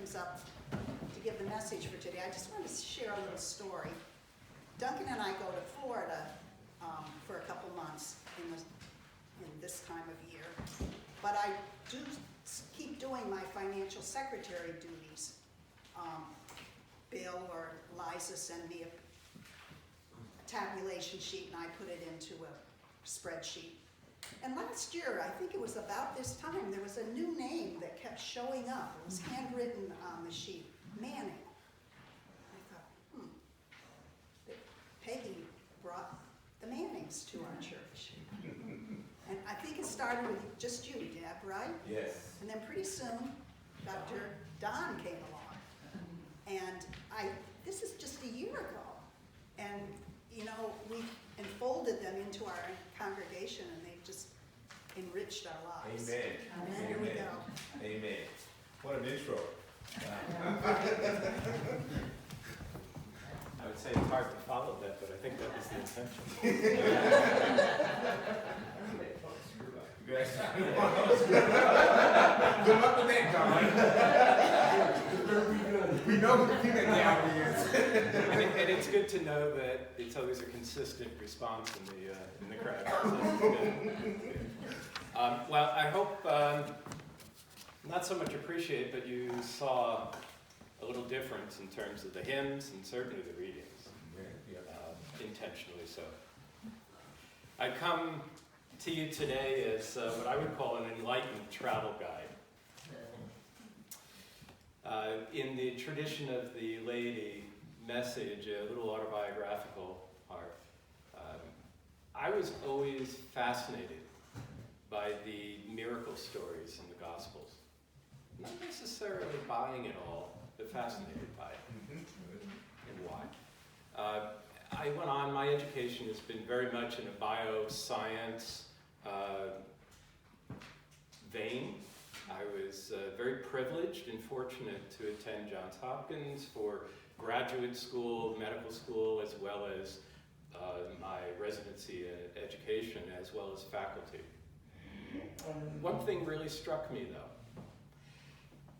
comes up to give the message for today, I just want to share a little story. Duncan and I go to Florida for a couple months in this time of year, but I do keep doing my financial secretary duties. Bill or Liza send me a tabulation sheet and I put it into a spreadsheet. And last year, I think it was about this time, there was a new name that kept showing up. It was handwritten on the sheet, Manning. I thought, Peggy brought the Mannings to our church. And I think it started with just you, Deb, right? Yes. And then pretty soon, Dr. Don came along. And this is just a year ago. And, we enfolded them into our congregation and they've just enriched our lives. Amen. And then here we go. Amen. What an intro. I would say it's hard to follow that, but I think that was the intention. Good luck with that, John. We know who the audience is. And it's good to know that it's always a consistent response in the crowd. So good. Well, I hope not so much appreciate, but you saw a little difference in terms of the hymns and certainly the readings, intentionally so. I come to you today as what I would call an enlightened travel guide. In the tradition of the Laity message, a little autobiographical part, I was always fascinated by the miracle stories in the Gospels. Not necessarily buying it all, but fascinated by it. And why? I went on, my education has been very much in a bioscience vein. I was very privileged and fortunate to attend Johns Hopkins for graduate school, medical school, as well as my residency and education, as well as faculty. One thing really struck me though.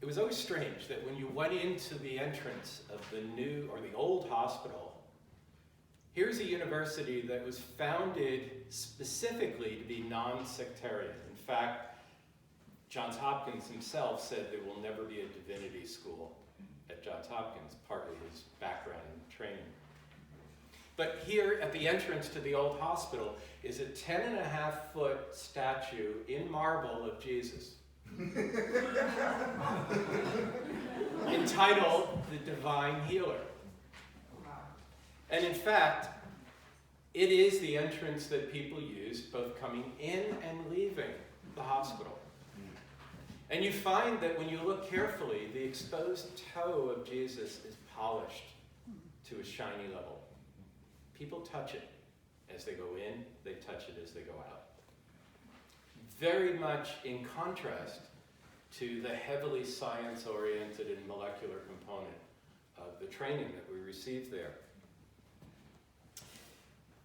It was always strange that when you went into the entrance of the new or the old hospital, here's a university that was founded specifically to be non-sectarian. In fact, Johns Hopkins himself said there will never be a divinity school at Johns Hopkins, partly his background and training. But here at the entrance to the old hospital is a 10.5-foot statue in marble of Jesus. Entitled The Divine Healer. And in fact, it is the entrance that people used both coming in and leaving the hospital. And you find that when you look carefully, the exposed toe of Jesus is polished to a shiny level. People touch it as they go in, they touch it as they go out. Very much in contrast to the heavily science-oriented and molecular component of the training that we received there.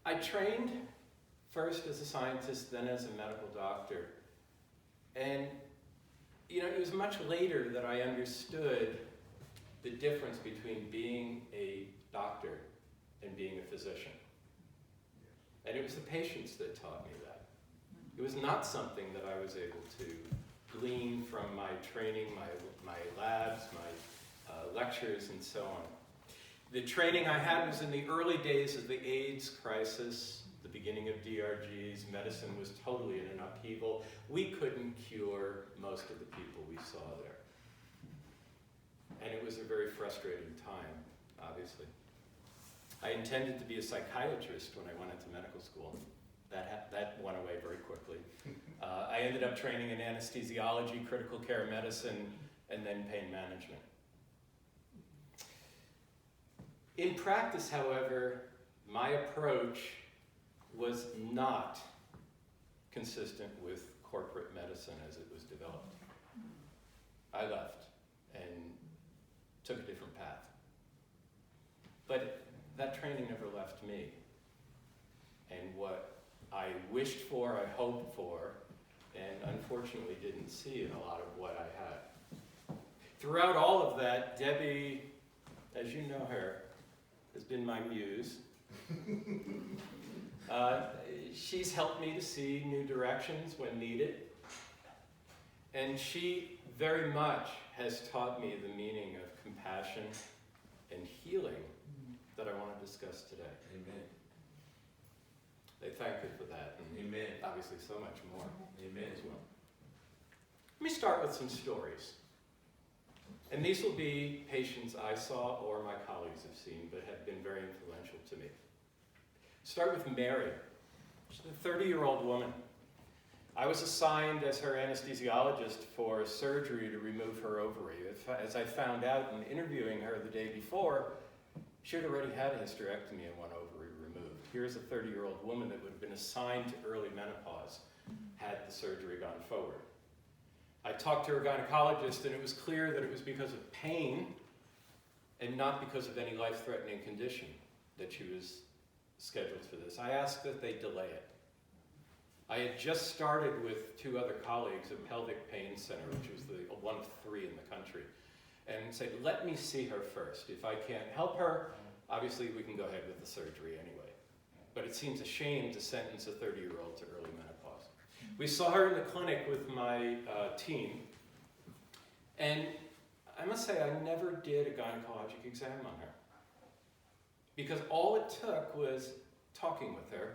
I trained first as a scientist, then as a medical doctor. And it was much later that I understood the difference between being a doctor and being a physician. And it was the patients that taught me that. It was not something that I was able to glean from my training, my labs, my lectures, and so on. The training I had was in the early days of the AIDS crisis, the beginning of DRGs. Medicine was totally in an upheaval. We couldn't cure most of the people we saw there. And it was a very frustrating time, obviously. I intended to be a psychiatrist when I went into medical school. That went away very quickly. I ended up training in anesthesiology, critical care medicine, and then pain management. In practice, however, my approach was not consistent with corporate medicine as it was developed. I left and took a different path. But that training never left me. And what I wished for, I hoped for, and unfortunately didn't see in a lot of what I had. throughout all of that, Debbie, as you know her, has been my muse. She's helped me to see new directions when needed. And she very much has taught me the meaning of compassion and healing that I want to discuss today. Amen. They thank her for that, and Amen. obviously so much more Amen. as well. Let me start with some stories. And these will be patients I saw or my colleagues have seen, but have been very influential to me. Start with Mary. She's a 30-year-old woman. I was assigned as her anesthesiologist for surgery to remove her ovary. As I found out in interviewing her the day before, she had already had a hysterectomy and one ovary removed. Here's a 30-year-old woman that would have been assigned to early menopause had the surgery gone forward. I talked to her gynecologist, and it was clear that it was because of pain and not because of any life-threatening condition that she was scheduled for this. I asked that they delay it. I had just started with 2 other colleagues at Pelvic Pain Center, which was one of 3 in the country, and said, let me see her first. If I can't help her, obviously we can go ahead with the surgery anyway. But it seems a shame to sentence a 30-year-old to early menopause. We saw her in the clinic with my team, and I must say I never did a gynecologic exam on her. Because all it took was talking with her,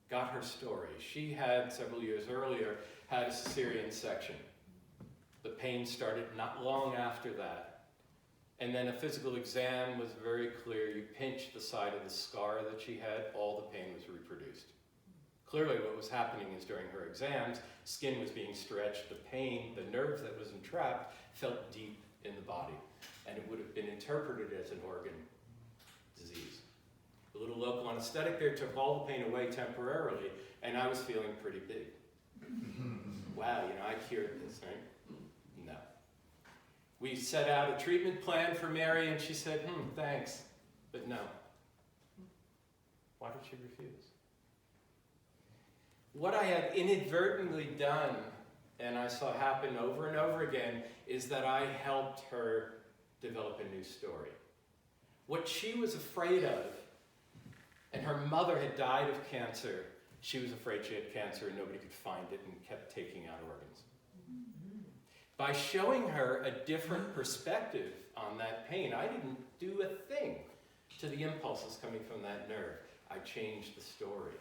got her story. She had, several years earlier, had a cesarean section. The pain started not long after that. And then a physical exam was very clear. You pinched the side of the scar that she had, all the pain was reproduced. Clearly what was happening is during her exams, skin was being stretched, the pain, the nerve that was entrapped, felt deep in the body. And it would have been interpreted as an organ disease. A little local anesthetic there took all the pain away temporarily, and I was feeling pretty big. Wow, I cured this, right? No. We set out a treatment plan for Mary, and she said, thanks, but no. Why did she refuse? What I had inadvertently done, and I saw happen over and over again, is that I helped her develop a new story. What she was afraid of, and her mother had died of cancer, she was afraid she had cancer and nobody could find it and kept taking out organs. By showing her a different perspective on that pain, I didn't do a thing to the impulses coming from that nerve. I changed the story.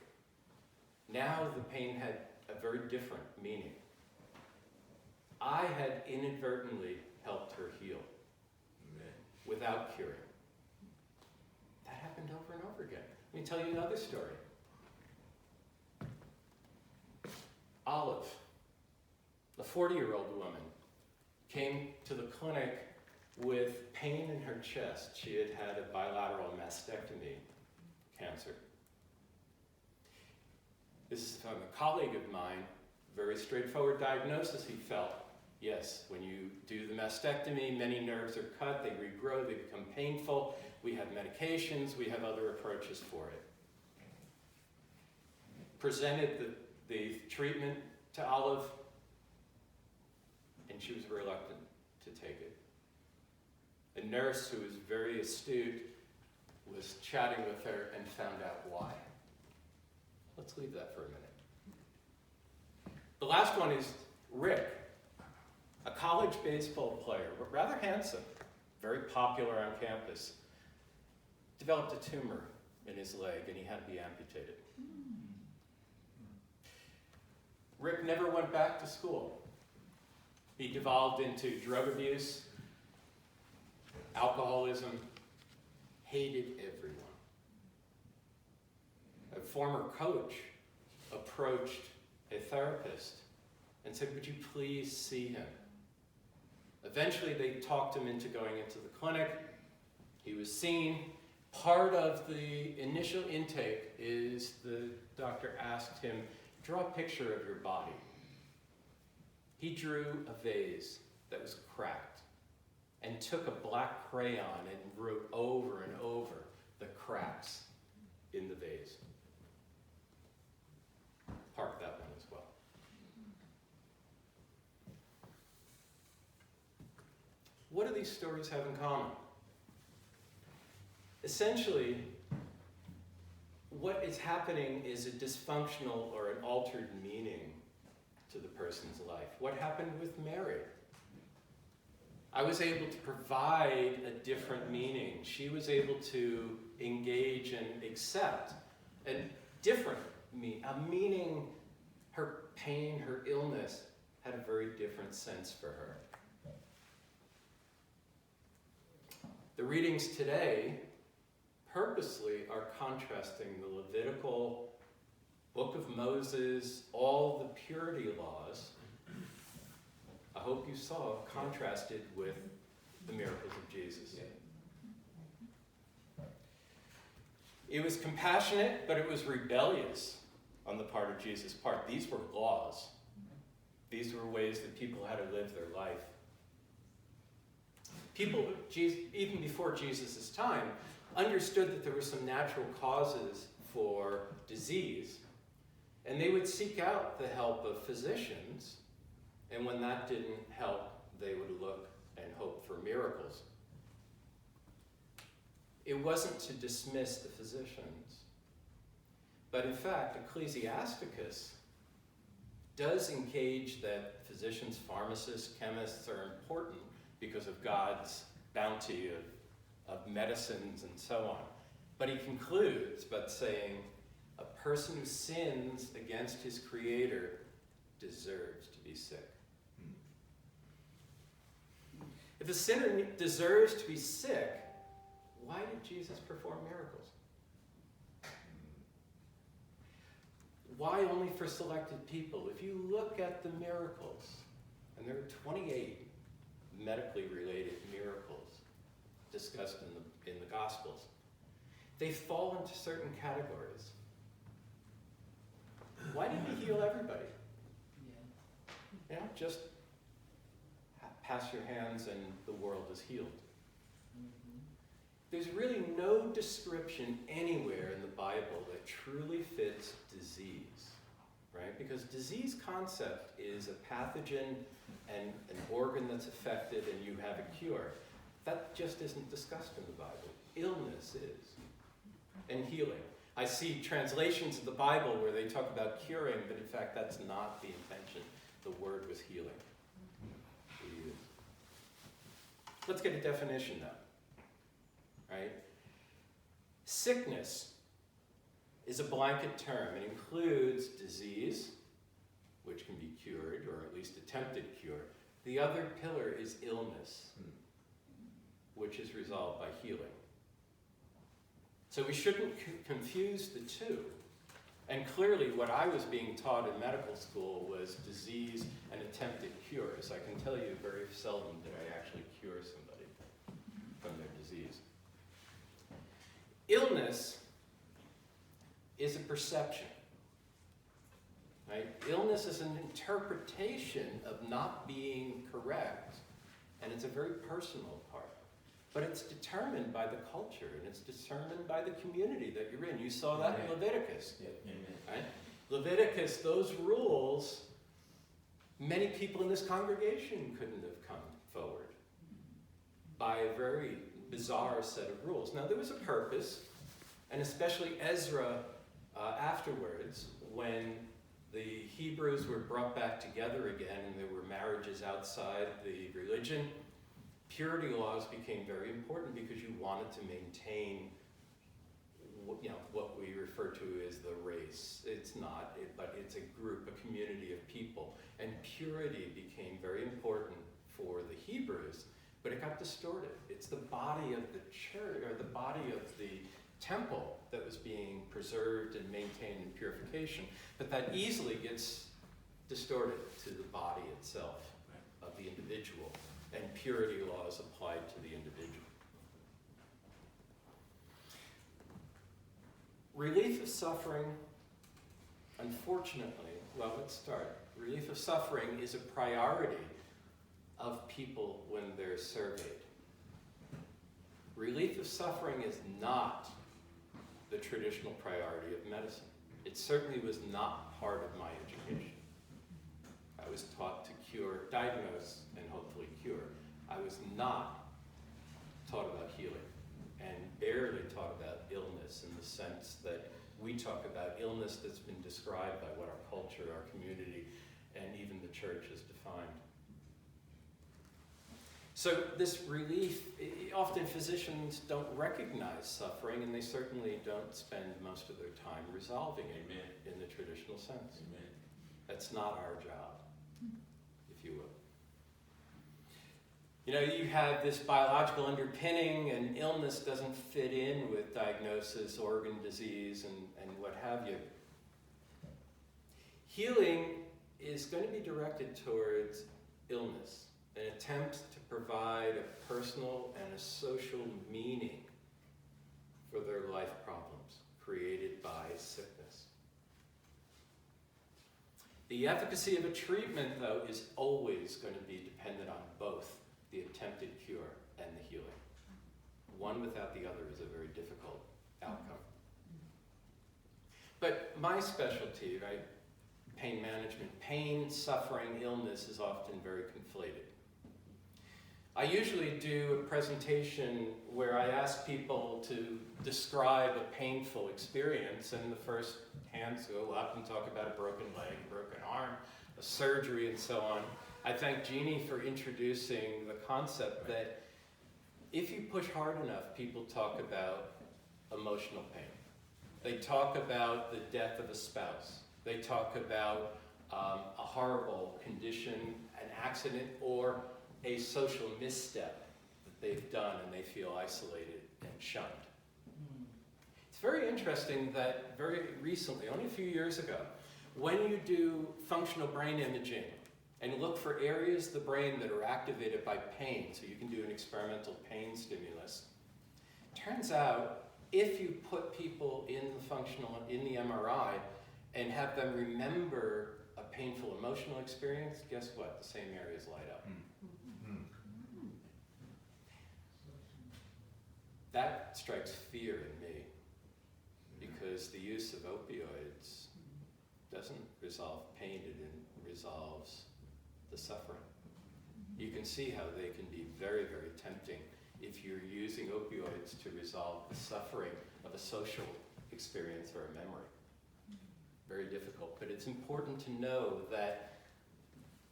Now the pain had a very different meaning. I had inadvertently helped her heal without curing. That happened over and over again. Let me tell you another story. Olive, a 40-year-old woman, came to the clinic with pain in her chest. She had had a bilateral mastectomy cancer. This is from a colleague of mine, very straightforward diagnosis he felt. Yes, when you do the mastectomy, many nerves are cut, they regrow, they become painful. We have medications, we have other approaches for it. Presented the treatment to Olive, and she was reluctant to take it. A nurse who was very astute was chatting with her and found out why. Let's leave that for a minute. The last one is Rick, a college baseball player, but rather handsome, very popular on campus. Developed a tumor in his leg and he had to be amputated. Rick never went back to school. He devolved into drug abuse, alcoholism, hated everyone. A former coach approached a therapist and said, would you please see him? Eventually they talked him into going into the clinic. He was seen. Part of the initial intake is the doctor asked him, draw a picture of your body. He drew a vase that was cracked and took a black crayon and wrote over and over the cracks in the vase. Park that one as well. What do these stories have in common? Essentially, what is happening is a dysfunctional or an altered meaning to the person's life. What happened with Mary? I was able to provide a different meaning. She was able to engage and accept a different meaning, a meaning. Her pain, her illness had a very different sense for her. The readings today purposely are contrasting the Levitical Book of Moses, all the purity laws, I hope you saw, contrasted with the miracles of Jesus. It was compassionate, but it was rebellious on the part of Jesus' part. These were laws. These were ways that people had to live their life. People, even before Jesus' time, understood that there were some natural causes for disease, and they would seek out the help of physicians, and when that didn't help, they would look and hope for miracles. It wasn't to dismiss the physicians, but in fact, Ecclesiasticus does engage that physicians, pharmacists, chemists are important because of God's bounty of medicines and so on. But he concludes by saying, a person who sins against his Creator deserves to be sick. If a sinner deserves to be sick, why did Jesus perform miracles? Why only for selected people? If you look at the miracles, and there are 28 medically related miracles discussed in the Gospels, they fall into certain categories. Why didn't he heal everybody? You know, just pass your hands and the world is healed. There's really no description anywhere in the Bible that truly fits disease, right? Because disease concept is a pathogen and an organ that's affected and you have a cure. That just isn't discussed in the Bible. Illness is, and healing. I see translations of the Bible where they talk about curing, but in fact that's not the intention. The word was healing. Let's get a definition now, right? Sickness is a blanket term. It includes disease, which can be cured, or at least attempted cure. The other pillar is illness, which is resolved by healing. So we shouldn't confuse the two. And clearly what I was being taught in medical school was disease and attempted cures. I can tell you very seldom did I actually cure somebody from their disease. Illness is a perception, right? Illness is an interpretation of not being correct, and it's a very personal part. But it's determined by the culture, and it's determined by the community that you're in. You saw that in Leviticus, right? Leviticus, those rules, many people in this congregation couldn't have come forward by a very bizarre set of rules. Now, there was a purpose, and especially Ezra afterwards, when the Hebrews were brought back together again, and there were marriages outside the religion, purity laws became very important because you wanted to maintain, you know, what we refer to as the race. It's not, but it's a group, a community of people. And purity became very important for the Hebrews, but it got distorted. It's the body of the church, or the body of the temple that was being preserved and maintained in purification. But that easily gets distorted to the body itself of the individual. And purity laws applied to the individual. Relief of suffering, unfortunately, well, let's start. Relief of suffering is a priority of people when they're surveyed. Relief of suffering is not the traditional priority of medicine. It certainly was not part of my education. I was taught to cure, diagnose, and hopefully cure. I was not taught about healing and barely taught about illness in the sense that we talk about illness that's been described by what our culture, our community, and even the church has defined. So this relief, often physicians don't recognize suffering, and they certainly don't spend most of their time resolving it in the traditional sense. Amen. That's not our job, if you will. You know, you have this biological underpinning, and illness doesn't fit in with diagnosis, organ disease, and what have you. Healing is going to be directed towards illness, an attempt to provide a personal and a social meaning for their life problems created by sickness. The efficacy of a treatment, though, is always going to be dependent on both the attempted cure and the healing. One without the other is a very difficult outcome. But my specialty, right, pain management, pain, suffering, illness is often very conflated. I usually do a presentation where I ask people to describe a painful experience, and the first hands go up and talk about a broken leg, broken arm, a surgery, and so on. I thank Jeannie for introducing the concept that if you push hard enough, people talk about emotional pain. They talk about the death of a spouse. They talk about a horrible condition, an accident, or a social misstep that they've done and they feel isolated and shunned. It's very interesting that very recently, only a few years ago, when you do functional brain imaging and look for areas of the brain that are activated by pain, so you can do an experimental pain stimulus, turns out if you put people in the MRI and have them remember a painful emotional experience, guess what? The same areas light up. That strikes fear in me, because the use of opioids doesn't resolve pain, it resolves the suffering. You can see how they can be very, very tempting if you're using opioids to resolve the suffering of a social experience or a memory. Very difficult, but it's important to know that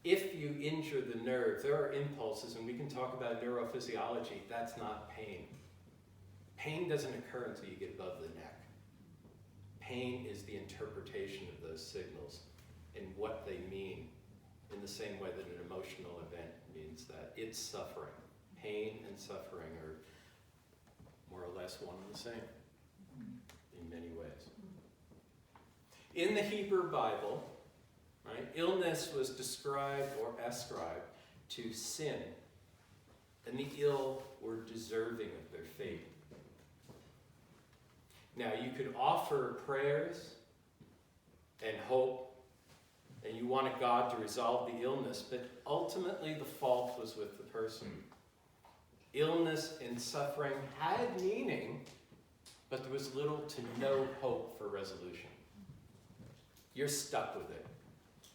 if you injure the nerve, there are impulses, and we can talk about neurophysiology, that's not pain. Pain doesn't occur until you get above the neck. Pain is the interpretation of those signals and what they mean, in the same way that an emotional event means that. It's suffering. Pain and suffering are more or less one and the same in many ways. In the Hebrew Bible, right, illness was described or ascribed to sin, and the ill were deserving of their fate. Now, you could offer prayers and hope, and you wanted God to resolve the illness, but ultimately the fault was with the person. Illness and suffering had meaning, but there was little to no hope for resolution. You're stuck with it.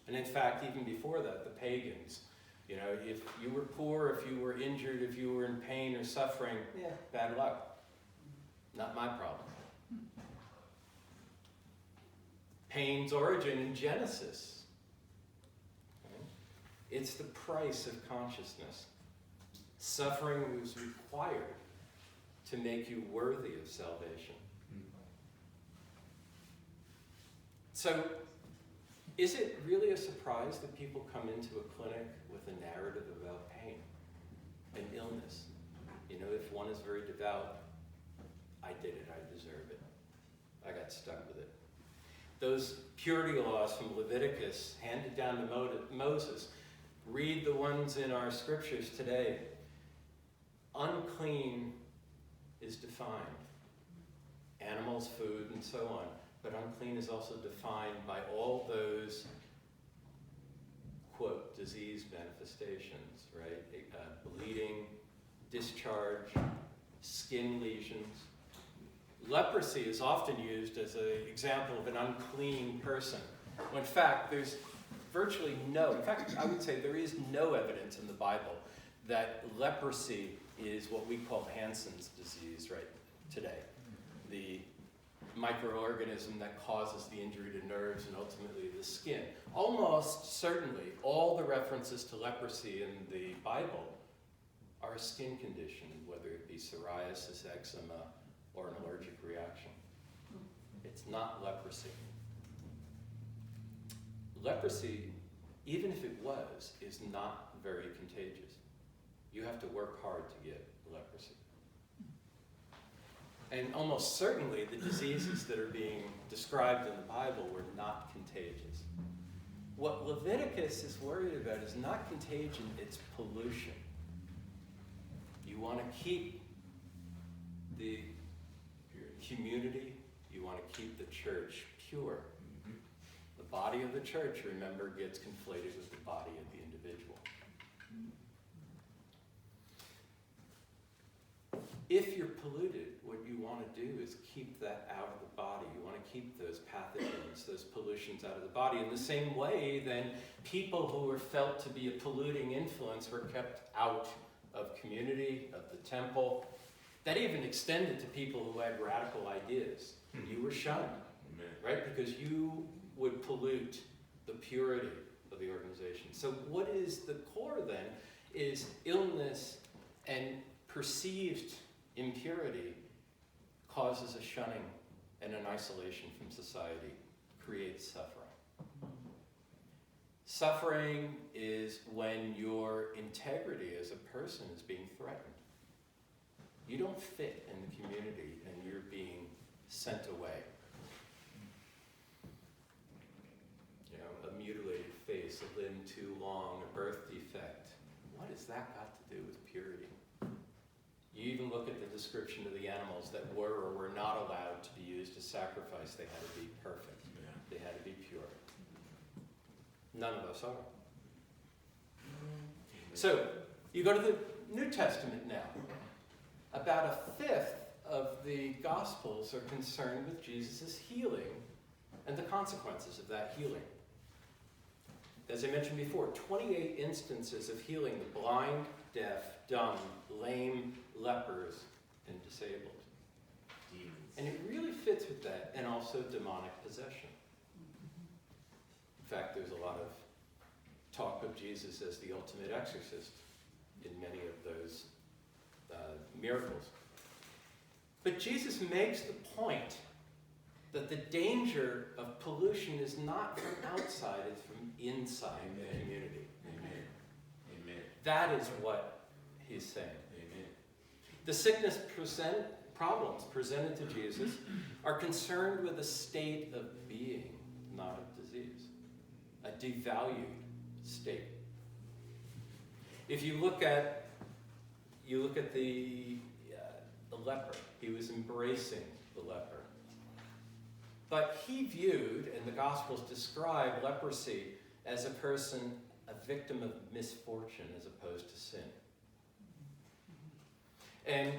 And in fact, even before that, the pagans, you know, if you were poor, if you were injured, if you were in pain or suffering, bad luck. Not my problem. Pain's origin in Genesis. Okay? It's the price of consciousness. Suffering was required to make you worthy of salvation. So, is it really a surprise that people come into a clinic with a narrative about pain and illness? You know, if one is very devout, I did it, I deserve it. I got stuck with it. Those purity laws from Leviticus handed down to Moses, read the ones in our scriptures today. Unclean is defined. Animals, food, and so on. But unclean is also defined by all those, quote, disease manifestations, right? Bleeding, discharge, skin lesions. Leprosy is often used as an example of an unclean person, when in fact there's virtually no, in fact I would say there is no evidence in the Bible that leprosy is what we call Hansen's disease right today. The microorganism that causes the injury to nerves and ultimately the skin. Almost certainly, all the references to leprosy in the Bible are a skin condition, whether it be psoriasis, eczema, or an allergic reaction. It's not leprosy. Leprosy, even if it was, is not very contagious. You have to work hard to get leprosy. And almost certainly the diseases that are being described in the Bible were not contagious. What Leviticus is worried about is not contagion, it's pollution. You want to keep the community, you want to keep the church pure. The body of the church, remember, gets conflated with the body of the individual. If you're polluted, what you want to do is keep that out of the body. You want to keep those pathogens, those pollutions out of the body. In the same way, then, people who were felt to be a polluting influence were kept out of community, of the temple. That even extended to people who had radical ideas. You were shunned, right? Because you would pollute the purity of the organization. So what is the core then is illness and perceived impurity causes a shunning and an isolation from society, creates suffering. Suffering is when your integrity as a person is being threatened. You don't fit in the community and you're being sent away. You know, a mutilated face, a limb too long, a birth defect. What has that got to do with purity? You even look at the description of the animals that were or were not allowed to be used as sacrifice. They had to be perfect. Yeah. They had to be pure. None of us are. So, you go to the New Testament now. About a fifth of the Gospels are concerned with Jesus' healing and the consequences of that healing. As I mentioned before, 28 instances of healing the blind, deaf, dumb, lame, lepers, and disabled. Demons. And it really fits with that, and also demonic possession. In fact, there's a lot of talk of Jesus as the ultimate exorcist in many of those miracles. But Jesus makes the point that the danger of pollution is not from outside, it's from inside the community. Amen. Amen. That is what he's saying. Amen. The sickness problems presented to Jesus are concerned with a state of being, not of disease. A devalued state. If you look at the leper, he was embracing the leper. But he viewed, and the Gospels describe leprosy as a person, a victim of misfortune as opposed to sin. And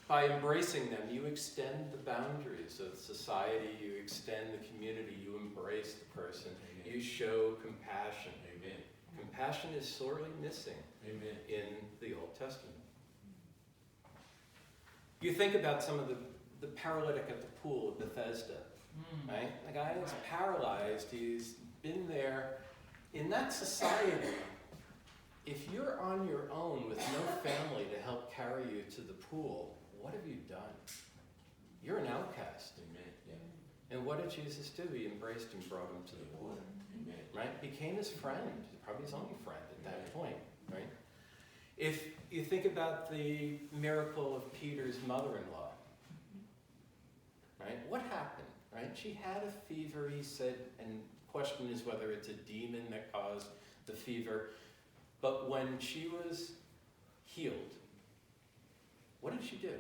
by embracing them, you extend the boundaries of society, you extend the community, you embrace the person, Amen. You show compassion. Amen. Compassion is sorely missing Amen. In the Old Testament. You think about some of the paralytic at the pool of Bethesda, right? The guy is paralyzed, he's been there. In that society, if you're on your own with no family to help carry you to the pool, what have you done? You're an outcast. Amen. Yeah. And what did Jesus do? He embraced him, brought him to the pool. Amen. Right? Became his friend, probably his only friend at that point, right? If you think about the miracle of Peter's mother-in-law, right? What happened, right? She had a fever, he said, and the question is whether it's a demon that caused the fever. But when she was healed, what did she do?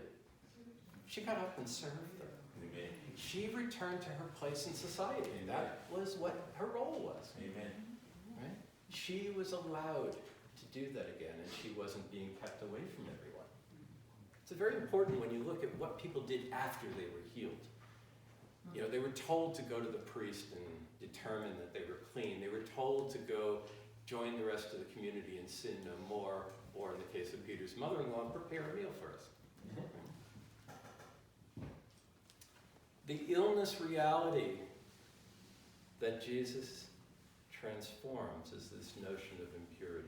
She got up and served them. Amen. She returned to her place in society. Amen. That was what her role was. Amen. Right? She was allowed to do that again, and she wasn't being kept away from everyone. It's very important when you look at what people did after they were healed. You know, they were told to go to the priest and determine that they were clean. They were told to go join the rest of the community and sin no more. his mother-in-law and prepare a meal for us. The illness reality that Jesus transforms is this notion of impurity.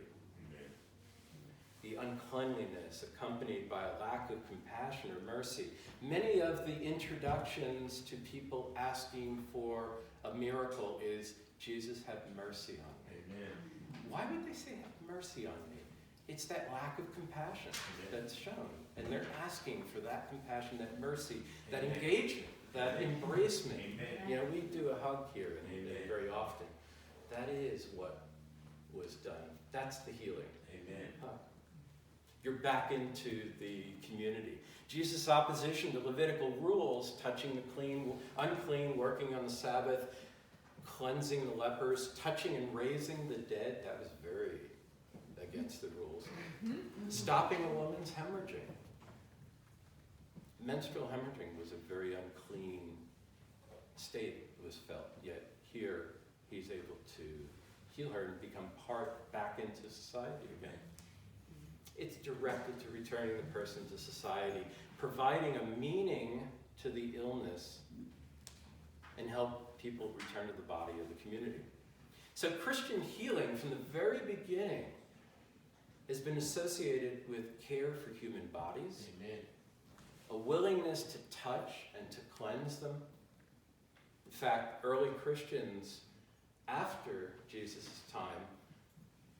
The uncleanliness accompanied by a lack of compassion or mercy. Many of the introductions to people asking for a miracle is, Jesus, have mercy on me. Amen. Why would they say, have mercy on me? It's that lack of compassion that's shown. And they're asking for that compassion, that mercy, that engagement, that embracement. Amen. You know, we do a hug here and Amen. very often. That is what was done. That's the healing. Amen. You're back into the community. Jesus' opposition to Levitical rules, touching the clean, unclean, working on the Sabbath, cleansing the lepers, touching and raising the dead, that was very against the rules. Stopping a woman's hemorrhaging. Menstrual hemorrhaging was a very unclean state that was felt, yet here he's able to heal her and become back into society again. It's directed to returning the person to society, providing a meaning to the illness, and help people return to the body of the community. So Christian healing from the very beginning has been associated with care for human bodies, Amen. a willingness to touch and to cleanse them. In fact, early Christians, after Jesus' time,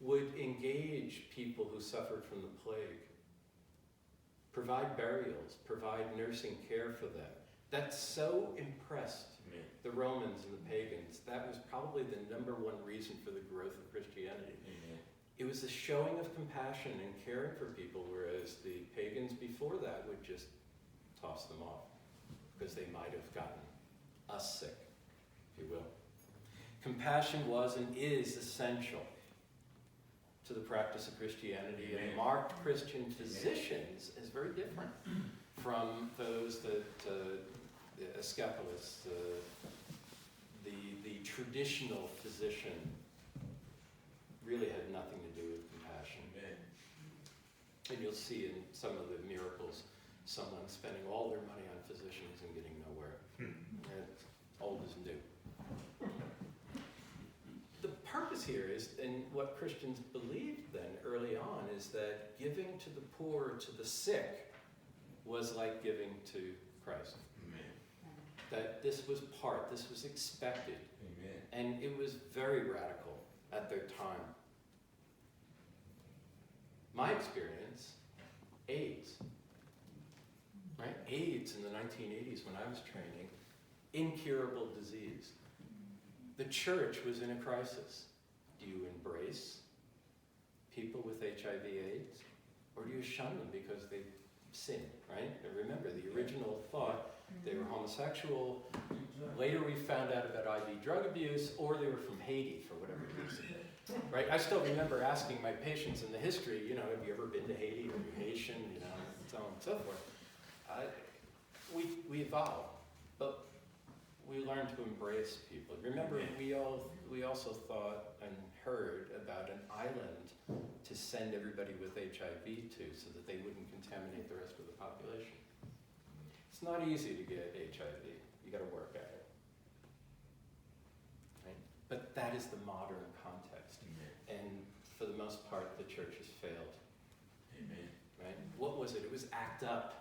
would engage people who suffered from the plague, provide burials, provide nursing care for them. That so impressed Amen. the Romans and the pagans. That was probably the number one reason for the growth of Christianity. Amen. It was the showing of compassion and caring for people, whereas the pagans before that would just toss them off because they might have gotten us sick, if you will. Compassion was and is essential to the practice of Christianity, and marked Christian physicians as very different from those that the escapalists, the traditional physician, really had nothing to do with compassion. Amen. And you'll see in some of the miracles, someone spending all their money on physicians and getting nowhere. And old as new. The purpose here is, and what Christians believed then early on, is that giving to the poor, to the sick, was like giving to Christ. Amen. That this was expected. Amen. And it was very radical at their time. My experience, AIDS. Right? AIDS in the 1980s when I was training, incurable disease. The church was in a crisis. Do you embrace people with HIV/AIDS, or do you shun them because they sin, right? And remember, the original thought, they were homosexual. Later we found out about IV drug abuse, or they were from Haiti for whatever reason. Right? I still remember asking my patients in the history, you know, have you ever been to Haiti? Are you Haitian? You know, and so on and so forth. We evolved, but we learned to embrace people. Remember, we also thought and heard about an island to send everybody with HIV to so that they wouldn't contaminate the rest of the population. It's not easy to get HIV. You got to work at it. Right? But that is the modern context. Amen. And for the most part, the church has failed. Amen. Right? What was it? It was ACT UP,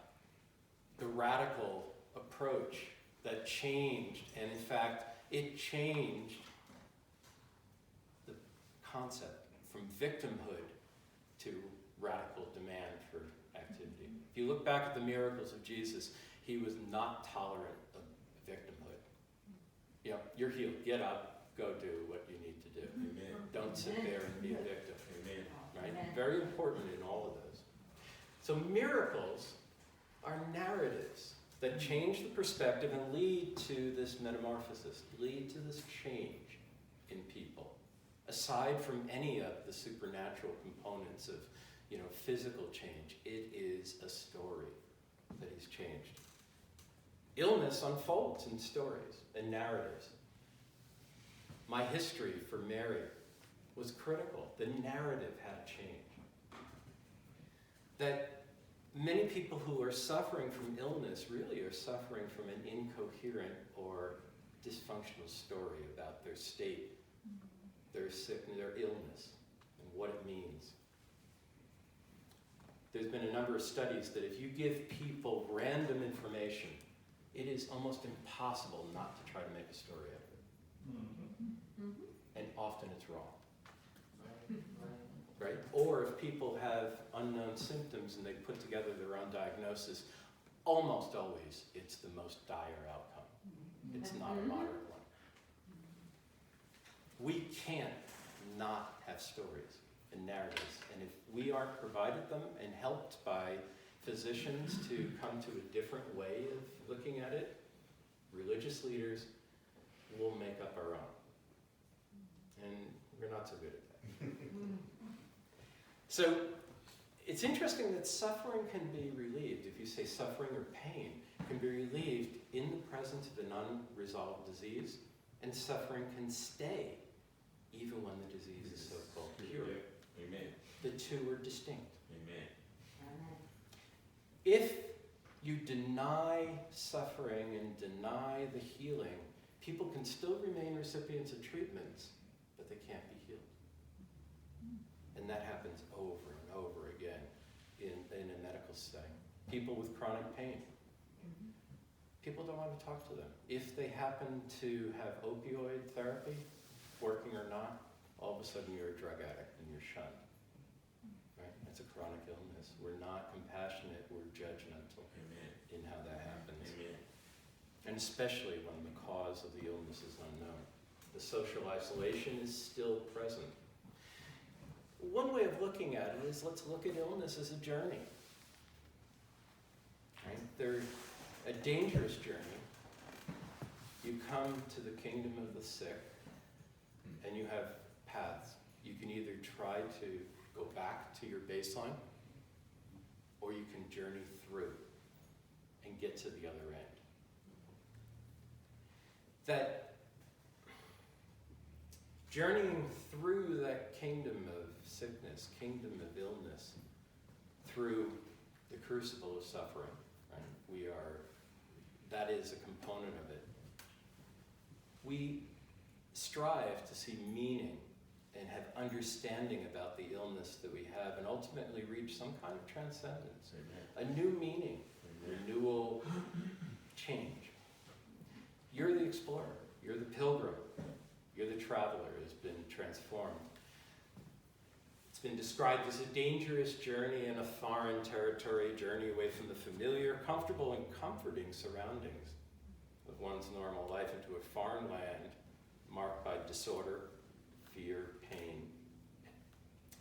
the radical approach that changed, and in fact, it changed the concept from victimhood to radical demand for activity. If you look back at the miracles of Jesus, he was not tolerant of victimhood. You know, you're healed, get up, go do what you need to do. Amen. Don't sit there and be a victim. Amen. Right? Very important in all of those. So miracles are narratives that change the perspective and lead to this metamorphosis, lead to this change in people. Aside from any of the supernatural components of, you know, physical change, it is a story that he's changed. Illness unfolds in stories and narratives. My history for Mary was critical. The narrative had to change. that many people who are suffering from illness really are suffering from an incoherent or dysfunctional story about their state, their sickness, their illness, and what it means. There's been a number of studies that if you give people random information, it is almost impossible not to try to make a story out of it. And often it's wrong. Right? Or if people have unknown symptoms and they put together their own diagnosis, almost always it's the most dire outcome. It's not a moderate one. We can't not have stories and narratives. And if we aren't provided them and helped by physicians to come to a different way of looking at it, religious leaders will make up our own. And we're not so good at that. So it's interesting that suffering can be relieved. If you say suffering or pain can be relieved in the presence of an unresolved disease, and suffering can stay even when the disease is so-called cured. Amen. The two are distinct. Amen. If you deny suffering and deny the healing, people can still remain recipients of treatments, but they can't be healed. And that happens over and over again in a medical setting. People with chronic pain. People don't want to talk to them. If they happen to have opioid therapy, working or not, all of a sudden you're a drug addict and you're shunned. Right? It's a chronic illness. We're not compassionate, we're judgmental. Amen. In how that happens. Amen. And especially when the cause of the illness is unknown. The social isolation is still present. One way of looking at it is let's look at illness as a journey. Right? They're a dangerous journey. You come to the kingdom of the sick, and you have paths. You can either try to go back to your baseline, or you can journey through and get to the other end. That journeying through that kingdom of sickness, kingdom of illness, through the crucible of suffering, right? That is a component of it. We strive to see meaning and have understanding about the illness that we have, and ultimately reach some kind of transcendence. Amen. A new meaning, renewal, change. You're the explorer, you're the pilgrim, you're the traveler who's been transformed. It's been described as a dangerous journey in a foreign territory, a journey away from the familiar, comfortable and comforting surroundings of one's normal life into a foreign land marked by disorder, fear, pain,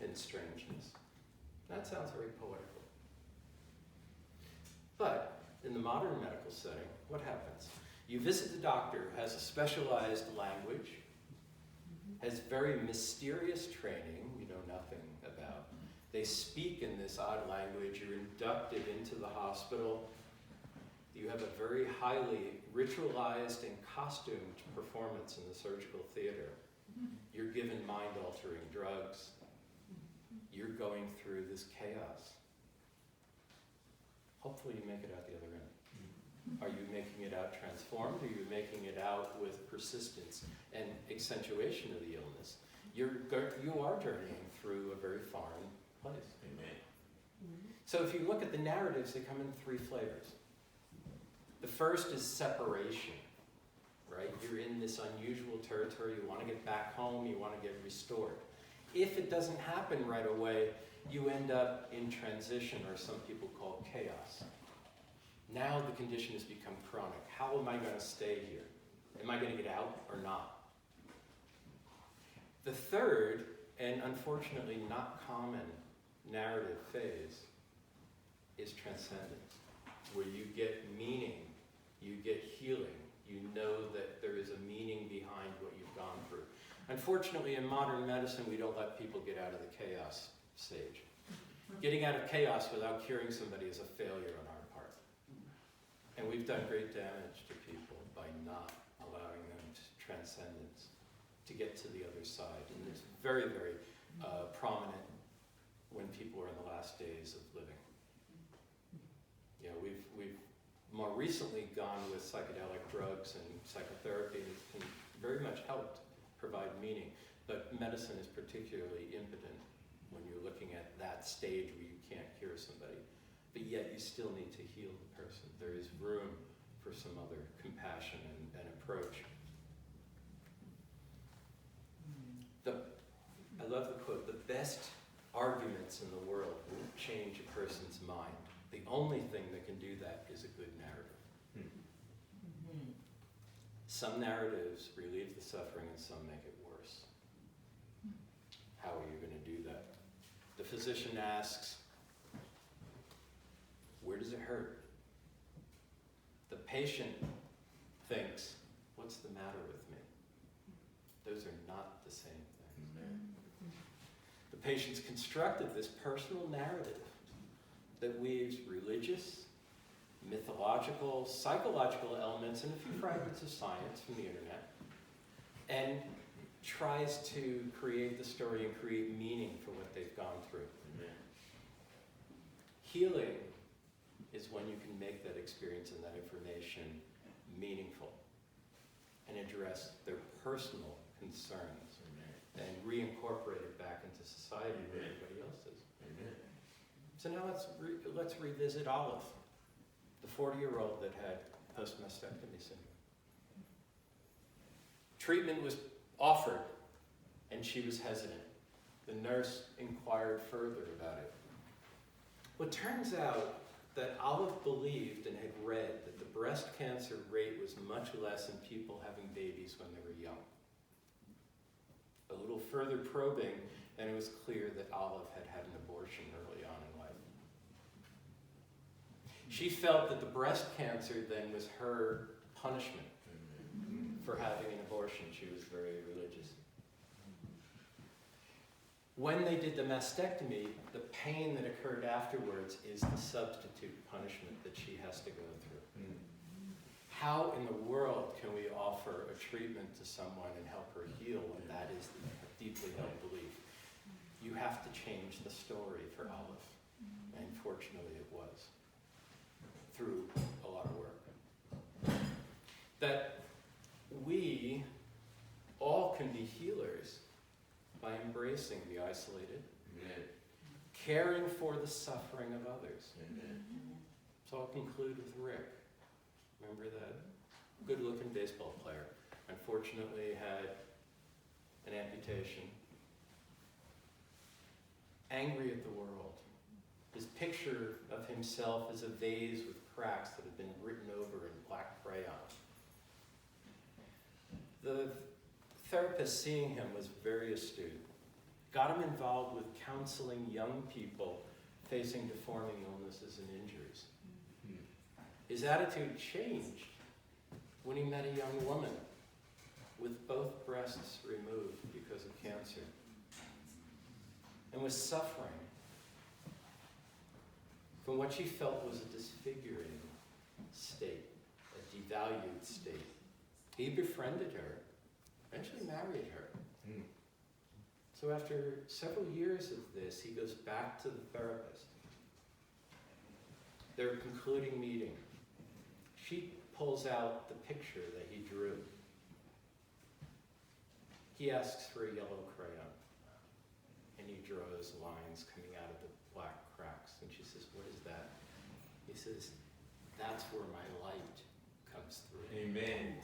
and strangeness. That sounds very poetical. But in the modern medical setting, what happens? You visit the doctor who has a specialized language, has very mysterious training you know nothing about. They speak in this odd language. You're inducted into the hospital. You have a very highly ritualized and costumed performance in the surgical theater. You're given mind-altering drugs. You're going through this chaos. Hopefully you make it out the other end. Are you making it out transformed, or are you making it out with persistence and accentuation of the illness? You are journeying through a very foreign place. Amen. So if you look at the narratives, they come in three flavors. The first is separation, right? You're in this unusual territory, you want to get back home, you want to get restored. If it doesn't happen right away, you end up in transition, or some people call chaos. Now the condition has become chronic. How am I going to stay here? Am I going to get out or not? The third, and unfortunately not common, narrative phase is transcendence, where you get meaning, you get healing, you know that there is a meaning behind what you've gone through. Unfortunately, in modern medicine, we don't let people get out of the chaos stage. Getting out of chaos without curing somebody is a failure on our part. And we've done great damage to people by not allowing them to transcendence, to get to the other side. And it's very, very prominent when people are in the last days of living. more recently gone with psychedelic drugs and psychotherapy, and it can very much help provide meaning. But medicine is particularly impotent when you're looking at that stage where you can't cure somebody, but yet you still need to heal the person. There is room for some other compassion and approach. I love the quote, the best arguments in the world won't change a person's mind. The only thing that can do that is a good narrative. Some narratives relieve the suffering and some make it worse. How are you going to do that? The physician asks, where does it hurt? The patient thinks, what's the matter with me? Those are not the same things. The patient's constructed this personal narrative that weaves religious, mythological, psychological elements and a few fragments of science from the internet, and tries to create the story and create meaning for what they've gone through. Amen. Healing is when you can make that experience and that information meaningful and address their personal concerns. Amen. And reincorporate it back into society where everybody else is. Amen. So now let's revisit Olive, the 40-year-old that had post-mastectomy syndrome. Treatment was offered, and she was hesitant. The nurse inquired further about it. Well, it turns out that Olive believed and had read that the breast cancer rate was much less in people having babies when they were young. A little further probing, and it was clear that Olive had had an abortion early on in life. She felt that the breast cancer then was her punishment for having an abortion. She was very religious. When they did the mastectomy, the pain that occurred afterwards is the substitute punishment that she has to go through. How in the world can we offer a treatment to someone and help her heal when that is the deeply held belief? You have to change the story for Olive. And fortunately it was, through a lot of work. That we all can be healers by embracing the isolated, Amen. Caring for the suffering of others. Amen. So I'll conclude with Rick. Remember that good-looking baseball player? Unfortunately had an amputation. Angry at the world. His picture of himself is a vase with cracks that have been written over in black crayon. The therapist seeing him was very astute. Got him involved with counseling young people facing deforming illnesses and injuries. His attitude changed when he met a young woman with both breasts removed because of cancer and was suffering from what she felt was a disfiguring state, a devalued state. He befriended her, eventually married her. So after several years of this, he goes back to the therapist. Their concluding meeting. She pulls out the picture that he drew. He asks for a yellow crayon, and he draws lines coming out of the black cracks. And she says, "What is that?" He says, "That's where my light comes through." Amen.